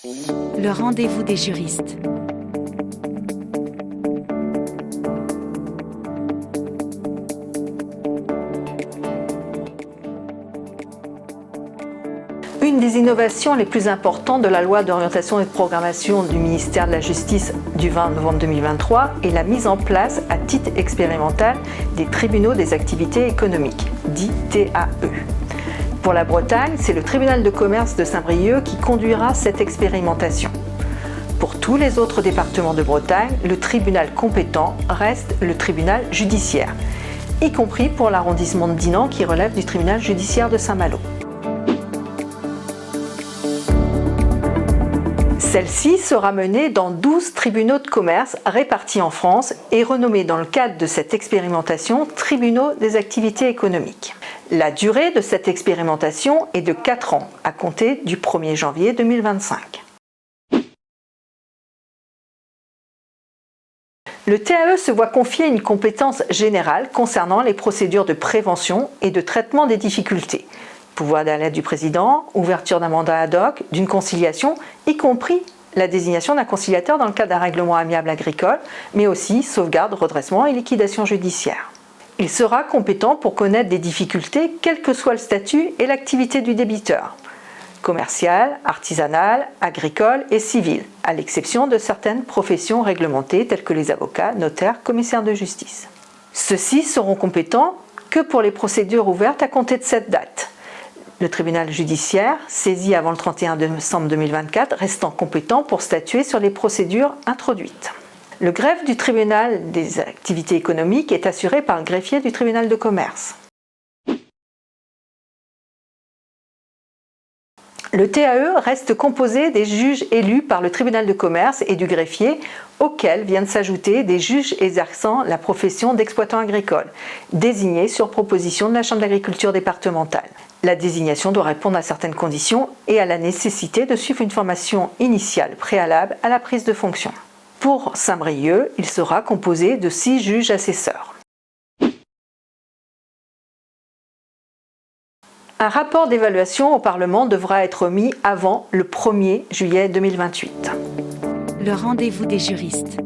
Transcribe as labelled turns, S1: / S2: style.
S1: Le rendez-vous des juristes.
S2: Une des innovations les plus importantes de la loi d'orientation et de programmation du ministère de la Justice du 20 novembre 2023 est la mise en place à titre expérimental des tribunaux des activités économiques, dits TAE. Pour la Bretagne, c'est le tribunal de commerce de Saint-Brieuc qui conduira cette expérimentation. Pour tous les autres départements de Bretagne, le tribunal compétent reste le tribunal judiciaire, y compris pour l'arrondissement de Dinan qui relève du tribunal judiciaire de Saint-Malo. Celle-ci sera menée dans 12 tribunaux de commerce répartis en France et renommés dans le cadre de cette expérimentation tribunaux des activités économiques. La durée de cette expérimentation est de 4 ans à compter du 1er janvier 2025. Le TAE se voit confier une compétence générale concernant les procédures de prévention et de traitement des difficultés. Pouvoir d'alerte du président, ouverture d'un mandat ad hoc, d'une conciliation, y compris la désignation d'un conciliateur dans le cadre d'un règlement amiable agricole, mais aussi sauvegarde, redressement et liquidation judiciaire. Il sera compétent pour connaître des difficultés, quel que soit le statut et l'activité du débiteur, commercial, artisanal, agricole et civil, à l'exception de certaines professions réglementées telles que les avocats, notaires, commissaires de justice. Ceux-ci seront compétents que pour les procédures ouvertes à compter de cette date. Le tribunal judiciaire, saisi avant le 31 décembre 2024, restant compétent pour statuer sur les procédures introduites. Le greffe du tribunal des activités économiques est assuré par le greffier du tribunal de commerce. Le TAE reste composé des juges élus par le tribunal de commerce et du greffier, auxquels viennent s'ajouter des juges exerçant la profession d'exploitant agricole, désignés sur proposition de la Chambre d'agriculture départementale. La désignation doit répondre à certaines conditions et à la nécessité de suivre une formation initiale préalable à la prise de fonction. Pour Saint-Brieuc, il sera composé de 6 juges assesseurs. Un rapport d'évaluation au Parlement devra être remis avant le 1er juillet 2028.
S1: Le rendez-vous des juristes.